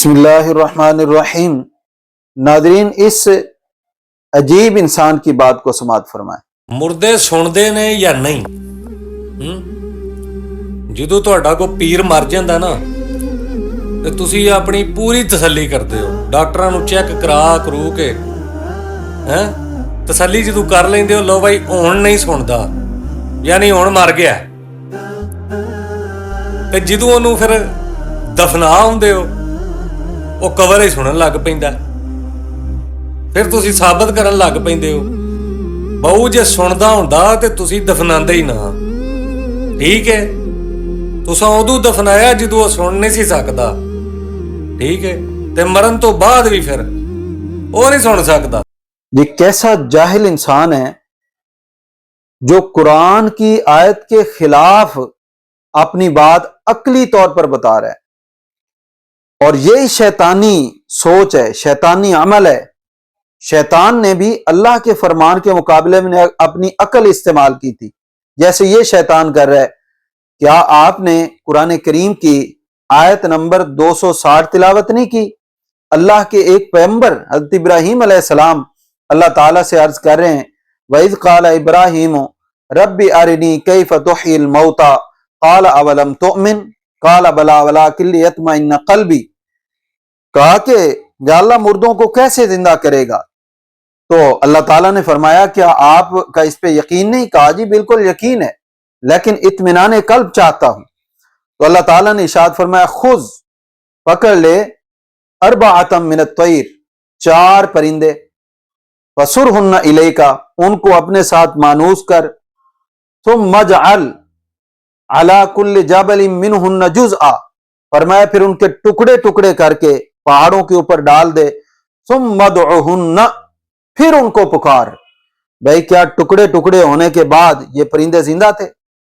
बिस्मिल्लाहिर्रहमानिर्रहीम। नादरीन, इस अजीब इंसान की बात को समाअत फरमाएं। ਮੁਰਦੇ ਸੁਣਦੇ ਨੇ ਜਾਂ ਨਹੀਂ? ਜਦੋਂ ਤੁਹਾਡਾ ਕੋਈ ਪੀਰ ਮਰ ਜਾਂਦਾ ਨਾ ਤੇ ਤੁਸੀਂ ਆਪਣੀ ਪੂਰੀ ਤਸੱਲੀ ਕਰਦੇ ਹੋ, ਡਾਕਟਰਾਂ ਨੂੰ ਚੈੱਕ ਕਰੂ ਕੇ ਤਸੱਲੀ ਜਦੋਂ ਕਰ ਲੈਂਦੇ ਹੋ, ਲੋ ਬਾਈ ਹੁਣ ਨਹੀਂ ਸੁਣਦਾ, ਯਾਨੀ ਹੁਣ ਮਰ ਗਿਆ। ਤੇ ਜਦੋਂ ਉਹਨੂੰ ਫਿਰ ਦਫਨਾ ਹੁੰਦੇ ਹੋ, ਉਹ ਕਵਰ ਹੀ ਸੁਣਨ ਲੱਗ ਪੈਂਦਾ। ਫਿਰ ਤੁਸੀਂ ਸਾਬਤ ਕਰਨ ਲੱਗ ਪੈਂਦੇ ਹੋ, ਬਹੁ ਜੇ ਸੁਣਦਾ ਹੁੰਦਾ ਤੇ ਤੁਸੀਂ ਦਫਨਾਉਂਦੇ ਹੀ ਨਾ। ਠੀਕ ਹੈ, ਤੁਸੀਂ ਉਦੋਂ ਦਫਨਾਇਆ ਜਦੋਂ ਉਹ ਸੁਣ ਨਹੀਂ ਸੀ ਸਕਦਾ। ਠੀਕ ਹੈ, ਤੇ ਮਰਨ ਤੋਂ ਬਾਅਦ ਵੀ ਫਿਰ ਉਹ नहीं सुन सकता। ये कैसा जाहिल इंसान है जो कुरान की आयत के खिलाफ अपनी बात अक्ली तौर पर बता रहा है, और यही शैतानी सोच है, शैतानी अमल है। शैतान ने भी अल्लाह के फरमान के मुकाबले में अपनी अकल इस्तेमाल की थी, जैसे ये शैतान कर रहा है। क्या आपने कुरान करीम की आयत नंबर 260 तिलावत नहीं की? अल्लाह के एक पैगंबर हज़रत इब्राहीम अलैहिस्सलाम अल्लाह ताला से अर्ज कर रहे हैं, वइज़ क़ाल इब्राहीम रब्बी अरिनी कैफ़ तुह्यिल मौता क़ाल अवलम तुअमिन क़ाल बला वलाकिन लियत्मइन्ना क़ल्बी। कहा कि या अल्लाह मुर्दों को कैसे जिंदा करेगा? तो अल्लाह ताला ने फरमाया, क्या आपका इस पे यकीन नहीं? कहा जी बिल्कुल यकीन है, लेकिन इत्मीनान कल्ब चाहता हूं। तो अल्लाह ताला ने इरशाद फरमाया, खुज पकड़ ले अर्बाअतम मिनत तैर, 4 परिंदे, फसुरहुन्ना इलैका, उनको अपने साथ मानूस कर, तुम मजअल अला कुल्ल जबलिन मिनहुन्ना जुज़आ, फरमाया फिर उनके टुकड़े टुकड़े करके पहाड़ों के ऊपर डाल दे, तुम मदउहुन्ना, फिर उनको पुकार। भाई क्या टुकड़े टुकड़े होने के बाद ये परिंदे जिंदा थे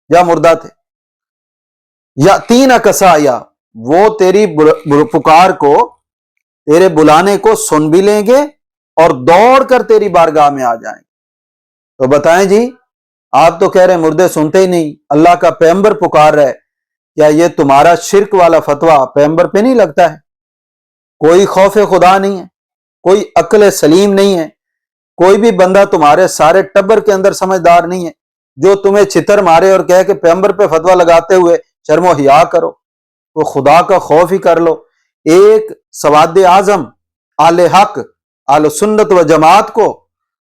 या मुर्दा थे? या तीन कसाया, वो तेरी पुकार को, तेरे बुलाने को सुन भी लेंगे और दौड़ कर तेरी बारगाह में आ जाएंगे। तो बताएं जी, आप तो कह रहे हैं मुर्दे सुनते ही नहीं, अल्लाह का पैगंबर पुकार रहा है, क्या ये तुम्हारा शिरक वाला फतवा पैगंबर पे नहीं लगता है? कोई खौफ खुदा नहीं है, कोई अक्ल सलीम नहीं है, कोई भी बंदा तुम्हारे सारे टब्बर के अंदर समझदार नहीं है जो तुम्हें छितर मारे और कहे कि पैगंबर पे फतवा लगाते हुए शर्मो हिया करो। तो खुदा का खौफ ही कर लो। एक सवाद आजम आले हक आल सुन्नत व जमात को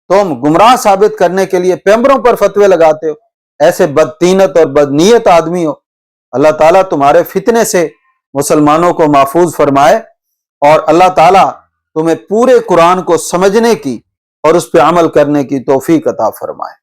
तुम गुमराह साबित करने के लिए पैगंबरों पर फतवे लगाते हो। ऐसे बदतीनत और बदनीयत आदमी हो। अल्लाह ताला तुम्हारे फितने से मुसलमानों को महफूज फरमाए, और अल्लाह ताला तुम्हें पूरे कुरान को समझने की और उस पर अमल करने की तौफीक अता फरमाए।